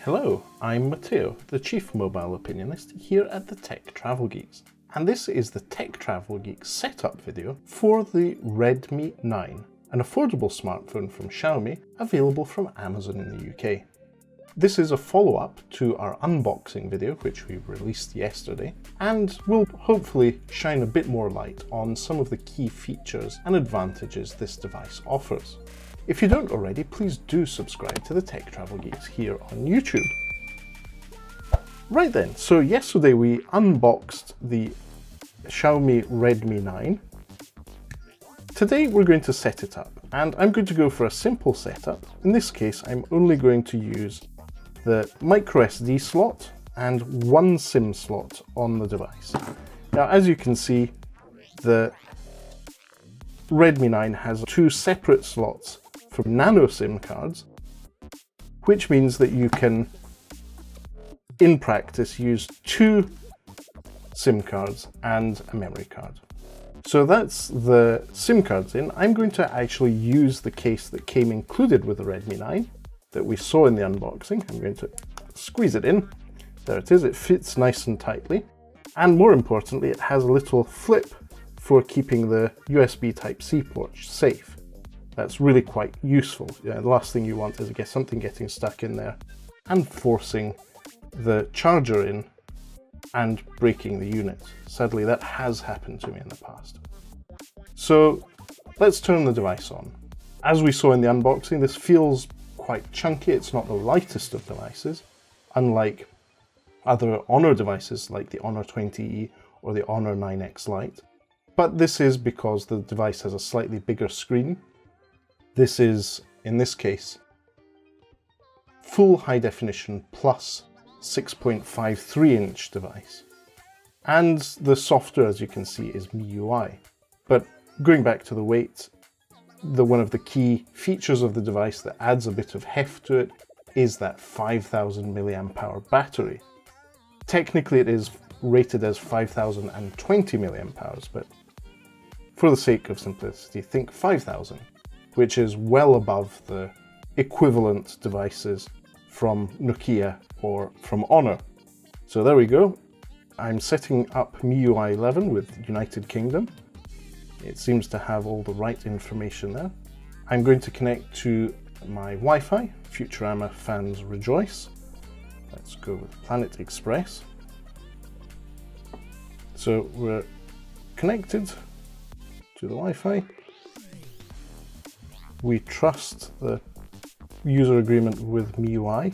Hello, I'm Matteo, the Chief Mobile Opinionist here at the Tech Travel Geeks. And this is the Tech Travel Geeks setup video for the Redmi 9, an affordable smartphone from Xiaomi available from Amazon in the UK. This is a follow-up to our unboxing video, which we released yesterday, and will hopefully shine a bit more light on some of the key features and advantages this device offers. If you don't already, please do subscribe to the Tech Travel Geeks here on YouTube. Right then, so yesterday we unboxed the Xiaomi Redmi 9. Today we're going to set it up, and I'm going to go for a simple setup. In this case, I'm only going to use the micro SD slot and one SIM slot on the device. Now, as you can see, the Redmi 9 has two separate slots for nano SIM cards, which means that you can, in practice, use two SIM cards and a memory card. So that's the SIM cards in. I'm going to actually use the case that came included with the Redmi 9 that we saw in the unboxing. I'm going to squeeze it in. There it is. It fits nice and tightly. And more importantly, it has a little flip for keeping the USB Type-C port safe. That's really quite useful. The last thing you want is something getting stuck in there and forcing the charger in and breaking the unit. Sadly, that has happened to me in the past. So let's turn the device on. As we saw in the unboxing, this feels quite chunky. It's not the lightest of devices, unlike other Honor devices like the Honor 20E or the Honor 9X Lite. But this is because the device has a slightly bigger screen. This is, in this case, full high definition plus 6.53-inch device. And the software, as you can see, is MIUI. But going back to the weight, one of the key features of the device that adds a bit of heft to it is that 5000 milliamp hour battery. Technically it is rated as 5020 milliamp hours, but for the sake of simplicity, think 5000. Which is well above the equivalent devices from Nokia or from Honor. So there we go. I'm setting up MIUI 11 with United Kingdom. It seems to have all the right information there. I'm going to connect to my Wi-Fi. Futurama fans rejoice. Let's go with Planet Express. So we're connected to the Wi-Fi. We trust the user agreement with MIUI.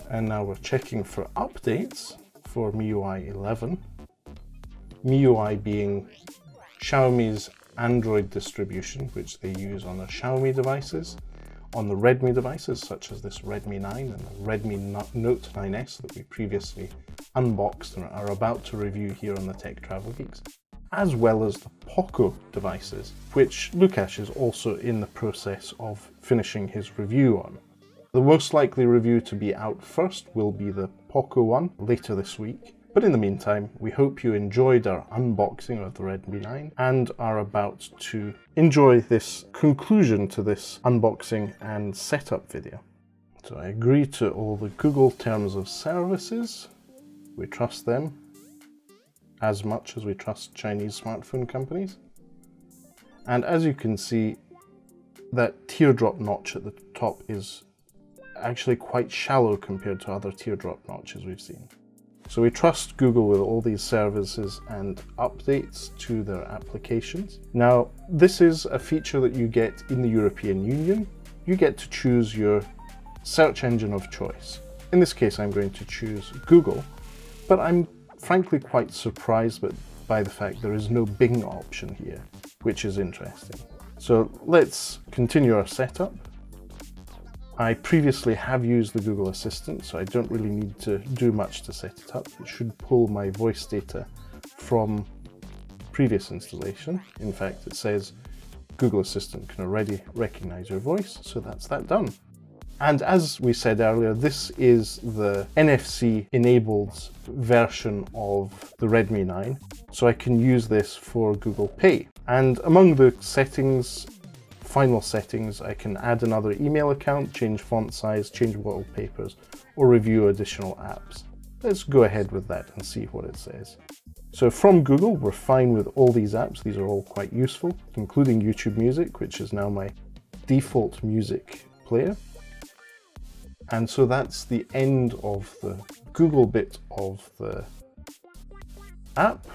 And now we're checking for updates for MIUI 11. MIUI being Xiaomi's Android distribution, which they use on their Xiaomi devices, on the Redmi devices such as this Redmi 9 and the Redmi Note 9S that we previously unboxed and are about to review here on the Tech Travel Geeks, as well as the Poco devices, which Lukash is also in the process of finishing his review on. The most likely review to be out first will be the Poco one later this week, but in the meantime, we hope you enjoyed our unboxing of the Redmi 9 and are about to enjoy this conclusion to this unboxing and setup video. So I agree to all the Google terms of services. We trust them as much as we trust Chinese smartphone companies. And as you can see, that teardrop notch at the top is actually quite shallow compared to other teardrop notches we've seen. So we trust Google with all these services and updates to their applications. Now, this is a feature that you get in the European Union. You get to choose your search engine of choice. In this case, I'm going to choose Google, but I'm frankly quite surprised by the fact there is no Bing option here, which is interesting. So let's continue our setup. I previously have used the Google Assistant, so I don't really need to do much to set it up. It should pull my voice data from previous installation. In fact, it says Google Assistant can already recognize your voice, so that's that done. And as we said earlier, this is the NFC-enabled version of the Redmi 9, so I can use this for Google Pay. And among the settings final settings, I can add another email account, change font size, change wallpapers, or review additional apps. Let's go ahead with that and see what it says. So from Google, we're fine with all these apps. These are all quite useful, including YouTube Music, which is now my default music player. And so that's the end of the Google bit of the app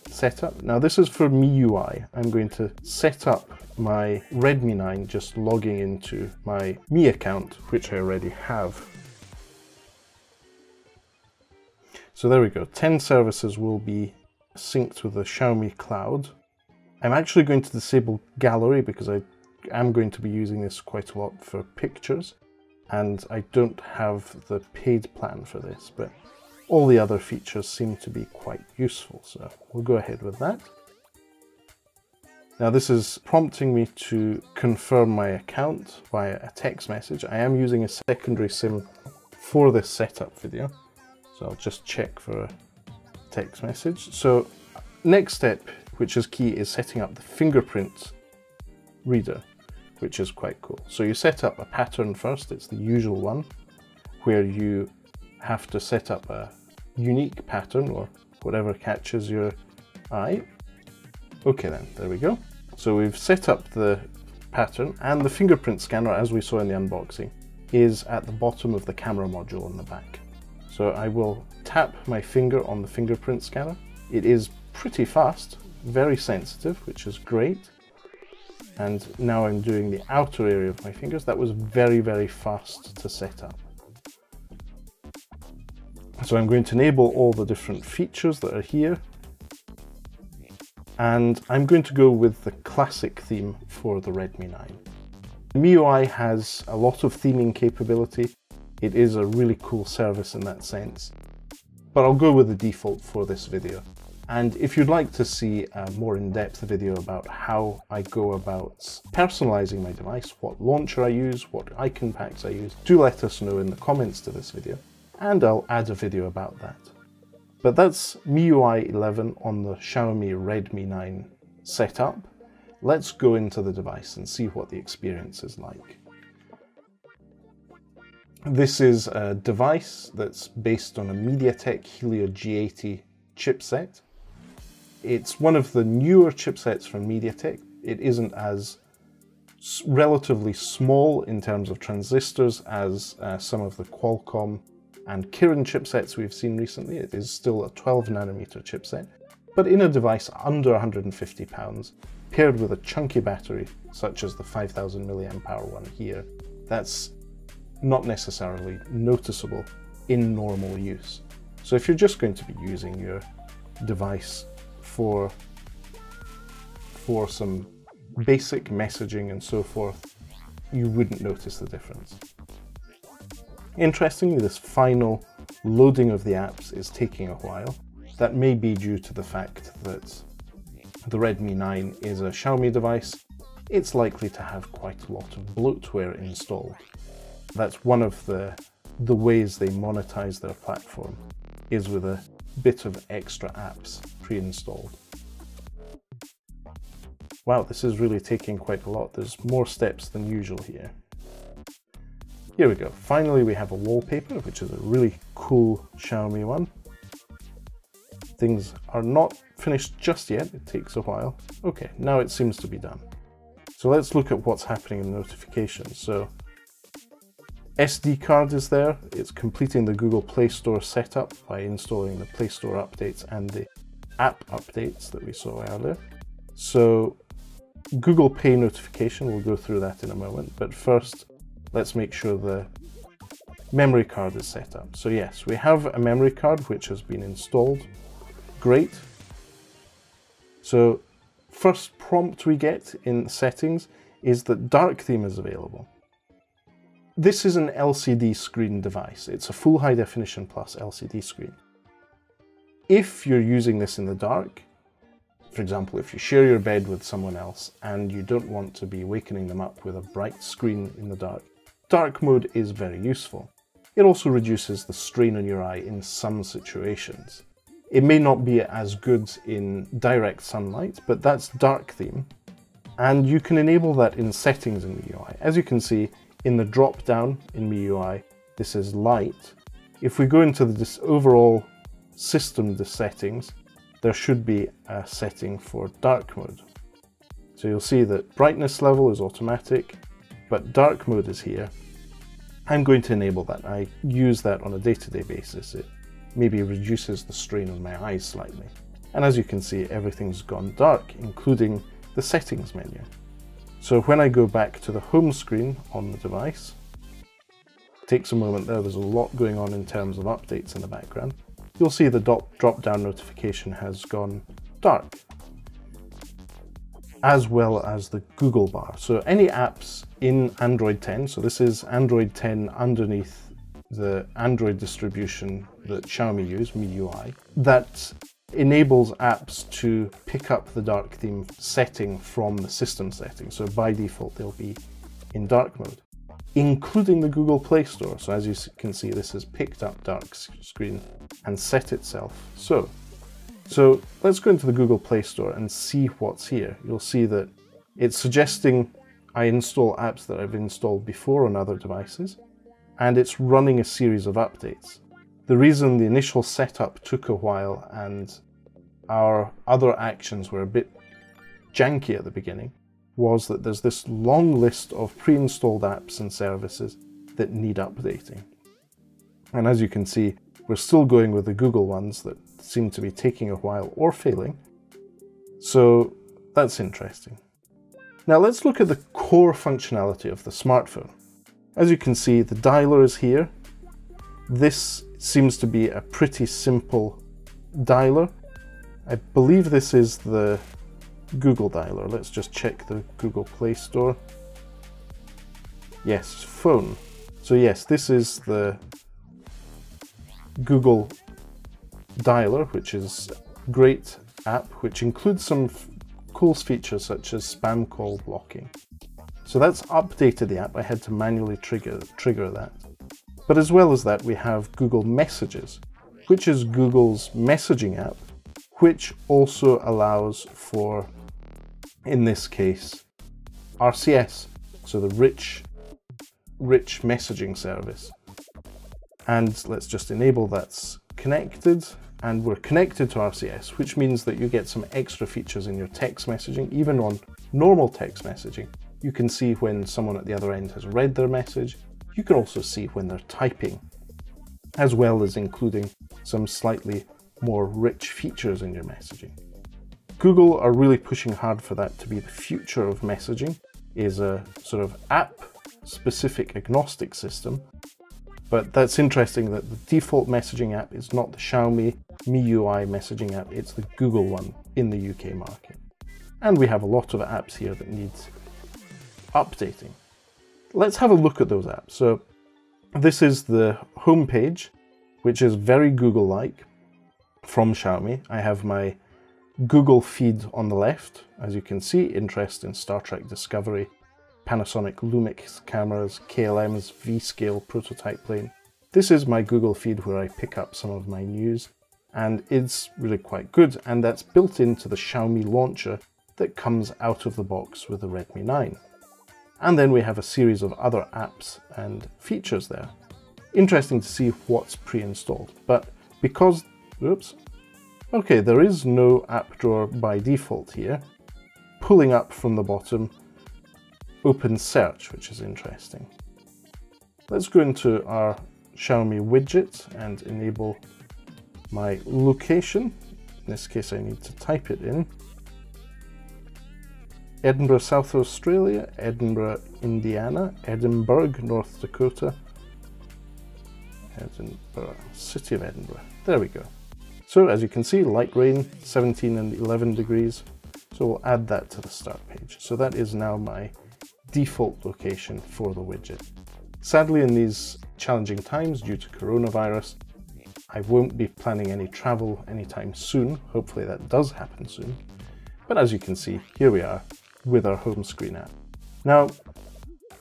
setup. Now this is for MIUI. I'm going to set up my Redmi 9 just logging into my Mi account, which I already have. So there we go, 10 services will be synced with the Xiaomi Cloud. I'm actually going to disable gallery because I am going to be using this quite a lot for pictures, and I don't have the paid plan for this, but all the other features seem to be quite useful, so we'll go ahead with that. Now this is prompting me to confirm my account via a text message. I am using a secondary SIM for this setup video, so I'll just check for a text message. So next step, which is key, is setting up the fingerprint reader, which is quite cool. So you set up a pattern first. It's the usual one where you have to set up a unique pattern or whatever catches your eye. Okay then, there we go. So we've set up the pattern, and the fingerprint scanner, as we saw in the unboxing, is at the bottom of the camera module on the back. So I will tap my finger on the fingerprint scanner. It is pretty fast, very sensitive, which is great. And now I'm doing the outer area of my fingers. That was very, very fast to set up. So I'm going to enable all the different features that are here. And I'm going to go with the classic theme for the Redmi 9. MIUI has a lot of theming capability. It is a really cool service in that sense. But I'll go with the default for this video. And if you'd like to see a more in-depth video about how I go about personalizing my device, what launcher I use, what icon packs I use, do let us know in the comments to this video, and I'll add a video about that. But that's MIUI 11 on the Xiaomi Redmi 9 setup. Let's go into the device and see what the experience is like. This is a device that's based on a MediaTek Helio G80 chipset. It's one of the newer chipsets from MediaTek. It isn't as relatively small in terms of transistors as some of the Qualcomm and Kirin chipsets we've seen recently. It is still a 12 nanometer chipset, but in a device under 150 pounds, paired with a chunky battery, such as the 5000 milliamp hour one here, that's not necessarily noticeable in normal use. So if you're just going to be using your device for some basic messaging and so forth, you wouldn't notice the difference. Interestingly, this final loading of the apps is taking a while. That may be due to the fact that the Redmi 9 is a Xiaomi device. It's likely to have quite a lot of bloatware installed. That's one of the ways they monetize their platform, is with a bit of extra apps pre-installed. Wow, this is really taking quite a lot. There's more steps than usual here. Here we go. Finally, we have a wallpaper, which is a really cool Xiaomi one. Things are not finished just yet. It takes a while. Okay, now it seems to be done. So let's look at what's happening in notifications. So SD card is there. It's completing the Google Play Store setup by installing the Play Store updates and the app updates that we saw earlier. So Google Pay notification, we'll go through that in a moment, but first let's make sure the memory card is set up. So yes, we have a memory card which has been installed. Great. So first prompt we get in settings is that dark theme is available. This is an LCD screen device. It's a full high definition plus LCD screen. If you're using this in the dark, for example, if you share your bed with someone else and you don't want to be wakening them up with a bright screen in the dark, dark mode is very useful. It also reduces the strain on your eye in some situations. It may not be as good in direct sunlight, but that's dark theme. And you can enable that in settings in MIUI. As you can see, in the drop down in MIUI, this is light. If we go into this overall system settings, there should be a setting for dark mode. So you'll see that brightness level is automatic, but dark mode is here. I'm going to enable that. I use that on a day-to-day basis. It maybe reduces the strain on my eyes slightly. And as you can see, everything's gone dark, including the settings menu. So when I go back to the home screen on the device, it takes a moment there, there's a lot going on in terms of updates in the background. You'll see the drop-down notification has gone dark, as well as the Google bar. So any apps in Android 10, so this is Android 10 underneath the Android distribution that Xiaomi use, MIUI, that enables apps to pick up the dark theme setting from the system settings. So by default, they'll be in dark mode, including the Google Play Store. So as you can see, this has picked up dark screen and set itself. So let's go into the Google Play Store and see what's here. You'll see that it's suggesting I install apps that I've installed before on other devices, and it's running a series of updates. The reason the initial setup took a while and our other actions were a bit janky at the beginning was that there's this long list of pre-installed apps and services that need updating. And as you can see, we're still going with the Google ones that seem to be taking a while or failing. So that's interesting. Now let's look at the core functionality of the smartphone. As you can see, the dialer is here. This seems to be a pretty simple dialer. I believe this is the Google dialer. Let's just check the Google Play Store. Yes, phone. So yes, this is the Google dialer, which is a great app, which includes some cool features such as spam call blocking. So that's updated the app. I had to manually trigger that. But as well as that, we have Google Messages, which is Google's messaging app, which also allows for, in this case, RCS, so the rich messaging service. And let's just enable that's connected, and we're connected to RCS, which means that you get some extra features in your text messaging. Even on normal text messaging, you can see when someone at the other end has read their message. You can also see when they're typing, as well as including some slightly more rich features in your messaging. Google are really pushing hard for that to be the future of messaging, is a sort of app-specific agnostic system. But that's interesting that the default messaging app is not the Xiaomi MIUI messaging app, it's the Google one in the UK market. And we have a lot of apps here that need updating. Let's have a look at those apps. So this is the home page, which is very Google-like from Xiaomi. I have my Google feed on the left. As you can see, interest in Star Trek Discovery, Panasonic Lumix cameras, KLM's V-Scale prototype plane. This is my Google feed where I pick up some of my news, and it's really quite good, and that's built into the Xiaomi launcher that comes out of the box with the Redmi 9. And then we have a series of other apps and features there. Interesting to see what's pre-installed, but because, there is no app drawer by default here. Pulling up from the bottom, open search, which is interesting. Let's go into our Xiaomi widget and enable my location. In this case, I need to type it in. Edinburgh, South Australia, Edinburgh, Indiana, Edinburgh, North Dakota, Edinburgh, City of Edinburgh. There we go. So as you can see, light rain, 17 and 11 degrees. So we'll add that to the start page. So that is now my default location for the widget. Sadly, in these challenging times due to coronavirus, I won't be planning any travel anytime soon. Hopefully that does happen soon. But as you can see, here we are with our home screen app. Now,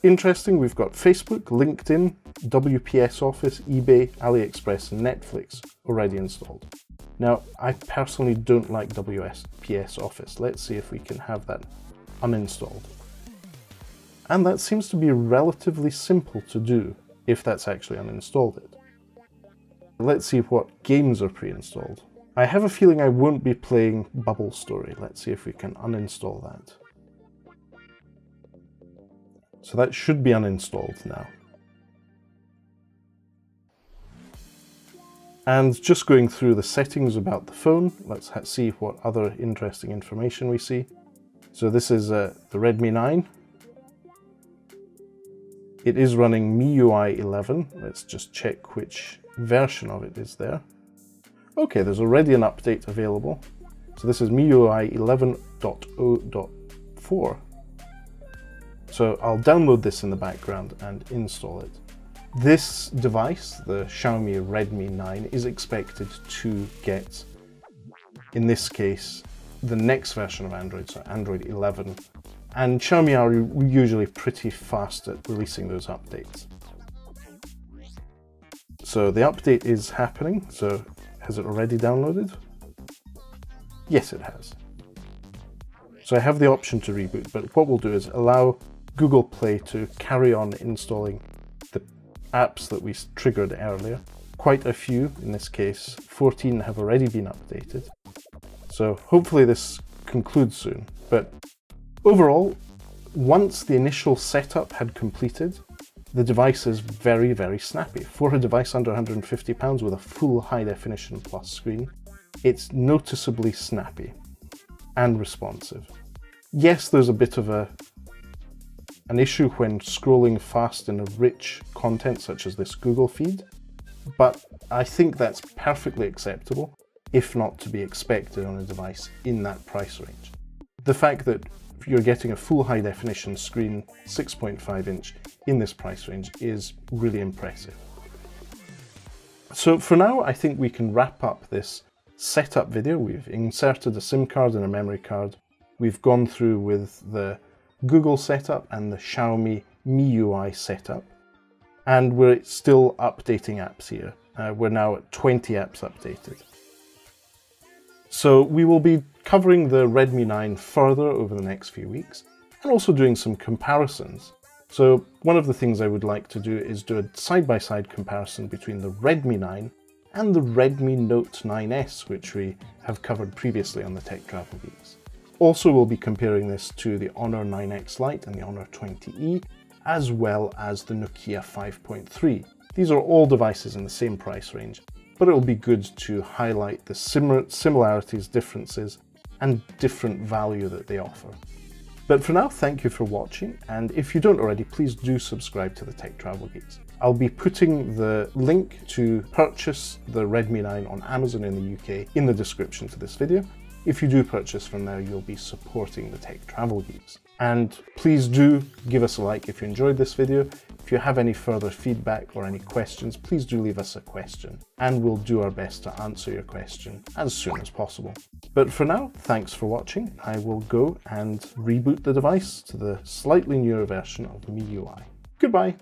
interesting, we've got Facebook, LinkedIn, WPS Office, eBay, AliExpress, and Netflix already installed. Now, I personally don't like WPS Office. Let's see if we can have that uninstalled. And that seems to be relatively simple to do if that's actually uninstalled it. Let's see what games are pre-installed. I have a feeling I won't be playing Bubble Story. Let's see if we can uninstall that. So that should be uninstalled now. And just going through the settings about the phone, let's see what other interesting information we see. So this is the Redmi 9. It is running MIUI 11. Let's just check which version of it is there. Okay, there's already an update available. So this is MIUI 11.0.4. So I'll download this in the background and install it. This device, the Xiaomi Redmi 9, is expected to get, in this case, the next version of Android, so Android 11. And Xiaomi are usually pretty fast at releasing those updates. So the update is happening. So has it already downloaded? Yes, it has. So I have the option to reboot, but what we'll do is allow Google Play to carry on installing the apps that we triggered earlier. Quite a few, in this case 14, have already been updated. So hopefully this concludes soon. But overall, once the initial setup had completed, the device is very, very snappy. For a device under £150 with a full high definition plus screen, it's noticeably snappy and responsive. Yes, there's a bit of an issue when scrolling fast in a rich content such as this Google feed, but I think that's perfectly acceptable, if not to be expected on a device in that price range. The fact that you're getting a full high definition screen, 6.5 inch, in this price range is really impressive. So for now, I think we can wrap up this setup video. We've inserted a SIM card and a memory card. We've gone through with the Google setup and the Xiaomi MIUI setup. And we're still updating apps here. We're now at 20 apps updated. So we will be covering the Redmi 9 further over the next few weeks and also doing some comparisons. So one of the things I would like to do is do a side-by-side comparison between the Redmi 9 and the Redmi Note 9S, which we have covered previously on the Tech Travel Geeks. Also, we'll be comparing this to the Honor 9X Lite and the Honor 20E, as well as the Nokia 5.3. These are all devices in the same price range, but it will be good to highlight the similarities, differences, and different value that they offer. But for now, thank you for watching, and if you don't already, please do subscribe to the Tech Travel Geeks. I'll be putting the link to purchase the Redmi 9 on Amazon in the UK in the description to this video. If you do purchase from there, you'll be supporting the Tech Travel Geeks. And please do give us a like if you enjoyed this video. If you have any further feedback or any questions, please do leave us a question, and we'll do our best to answer your question as soon as possible. But for now, thanks for watching. I will go and reboot the device to the slightly newer version of MIUI. Goodbye.